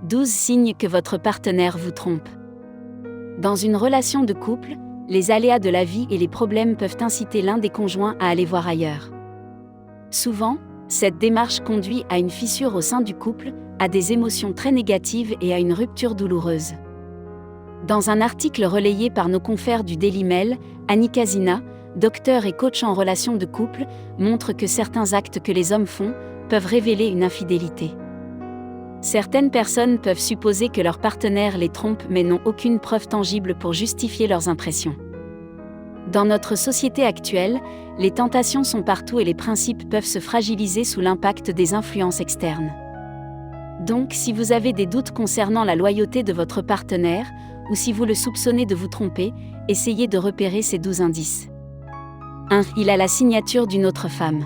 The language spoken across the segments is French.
12 signes que votre partenaire vous trompe. Dans une relation de couple, les aléas de la vie et les problèmes peuvent inciter l'un des conjoints à aller voir ailleurs. Souvent, cette démarche conduit à une fissure au sein du couple, à des émotions très négatives et à une rupture douloureuse. Dans un article relayé par nos confrères du Daily Mail, Annika Zina, docteur et coach en relations de couple, montre que certains actes que les hommes font peuvent révéler une infidélité. Certaines personnes peuvent supposer que leur partenaire les trompe mais n'ont aucune preuve tangible pour justifier leurs impressions. Dans notre société actuelle, les tentations sont partout et les principes peuvent se fragiliser sous l'impact des influences externes. Donc, si vous avez des doutes concernant la loyauté de votre partenaire, ou si vous le soupçonnez de vous tromper, essayez de repérer ces 12 indices. 1. Il a la signature d'une autre femme.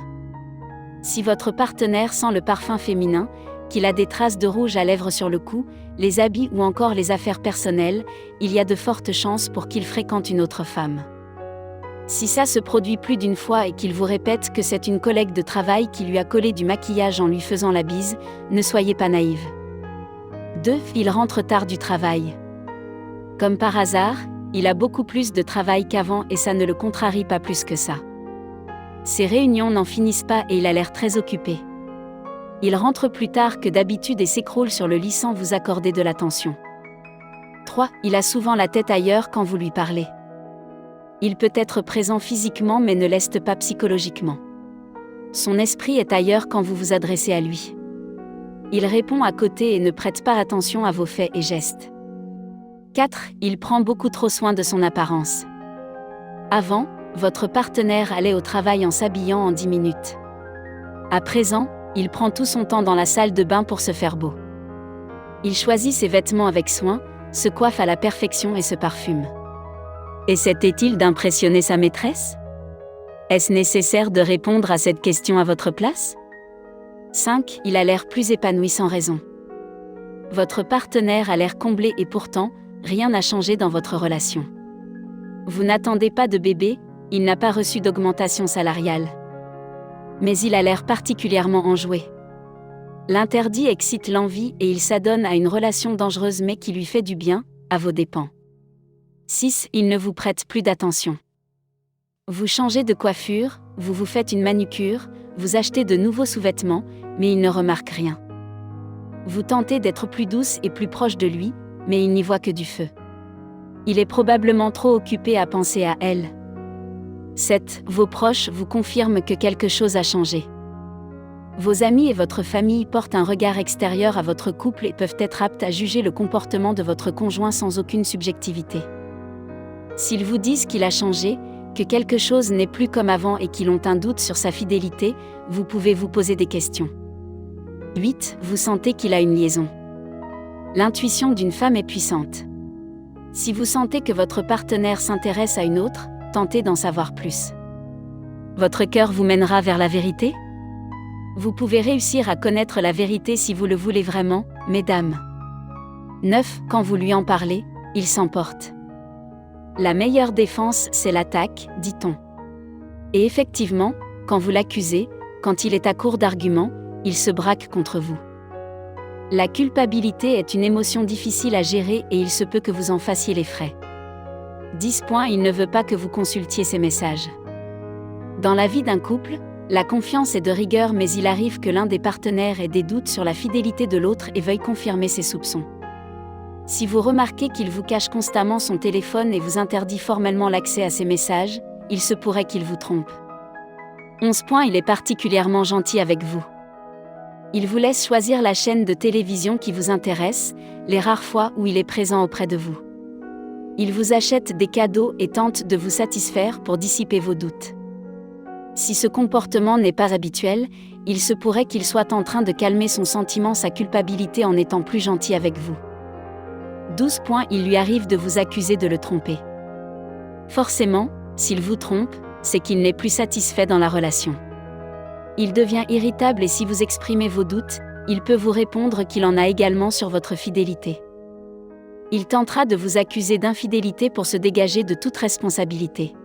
Si votre partenaire sent le parfum féminin, qu'il a des traces de rouge à lèvres sur le cou, les habits ou encore les affaires personnelles, il y a de fortes chances pour qu'il fréquente une autre femme. Si ça se produit plus d'une fois et qu'il vous répète que c'est une collègue de travail qui lui a collé du maquillage en lui faisant la bise, ne soyez pas naïve. 2. Il rentre tard du travail. Comme par hasard, il a beaucoup plus de travail qu'avant et ça ne le contrarie pas plus que ça. Ses réunions n'en finissent pas et il a l'air très occupé. Il rentre plus tard que d'habitude et s'écroule sur le lit sans vous accorder de l'attention. 3. Il a souvent la tête ailleurs quand vous lui parlez. Il peut être présent physiquement mais ne l'est pas psychologiquement. Son esprit est ailleurs quand vous vous adressez à lui. Il répond à côté et ne prête pas attention à vos faits et gestes. 4. Il prend beaucoup trop soin de son apparence. Avant, votre partenaire allait au travail en s'habillant en 10 minutes. À présent, il prend tout son temps dans la salle de bain pour se faire beau. Il choisit ses vêtements avec soin, se coiffe à la perfection et se parfume. Essaie-t-il d'impressionner sa maîtresse ? Est-ce nécessaire de répondre à cette question à votre place ? 5. Il a l'air plus épanoui sans raison. Votre partenaire a l'air comblé et pourtant, rien n'a changé dans votre relation. Vous n'attendez pas de bébé, il n'a pas reçu d'augmentation salariale. Mais il a l'air particulièrement enjoué. L'interdit excite l'envie et il s'adonne à une relation dangereuse mais qui lui fait du bien, à vos dépens. 6. Il ne vous prête plus d'attention. Vous changez de coiffure, vous vous faites une manucure, vous achetez de nouveaux sous-vêtements, mais il ne remarque rien. Vous tentez d'être plus douce et plus proche de lui, mais il n'y voit que du feu. Il est probablement trop occupé à penser à elle. 7. Vos proches vous confirment que quelque chose a changé. Vos amis et votre famille portent un regard extérieur à votre couple et peuvent être aptes à juger le comportement de votre conjoint sans aucune subjectivité. S'ils vous disent qu'il a changé, que quelque chose n'est plus comme avant et qu'ils ont un doute sur sa fidélité, vous pouvez vous poser des questions. 8. Vous sentez qu'il a une liaison. L'intuition d'une femme est puissante. Si vous sentez que votre partenaire s'intéresse à une autre, tentez d'en savoir plus. Votre cœur vous mènera vers la vérité ? Vous pouvez réussir à connaître la vérité si vous le voulez vraiment, mesdames. 9. Quand vous lui en parlez, il s'emporte. La meilleure défense, c'est l'attaque, dit-on. Et effectivement, quand vous l'accusez, quand il est à court d'arguments, il se braque contre vous. La culpabilité est une émotion difficile à gérer et il se peut que vous en fassiez les frais. 10. Il ne veut pas que vous consultiez ses messages. Dans la vie d'un couple, la confiance est de rigueur mais il arrive que l'un des partenaires ait des doutes sur la fidélité de l'autre et veuille confirmer ses soupçons. Si vous remarquez qu'il vous cache constamment son téléphone et vous interdit formellement l'accès à ses messages, il se pourrait qu'il vous trompe. 11. Il est particulièrement gentil avec vous. Il vous laisse choisir la chaîne de télévision qui vous intéresse, les rares fois où il est présent auprès de vous. Il vous achète des cadeaux et tente de vous satisfaire pour dissiper vos doutes. Si ce comportement n'est pas habituel, il se pourrait qu'il soit en train de calmer son sentiment, sa culpabilité en étant plus gentil avec vous. 12. Il lui arrive de vous accuser de le tromper. Forcément, s'il vous trompe, c'est qu'il n'est plus satisfait dans la relation. Il devient irritable et si vous exprimez vos doutes, il peut vous répondre qu'il en a également sur votre fidélité. Il tentera de vous accuser d'infidélité pour se dégager de toute responsabilité.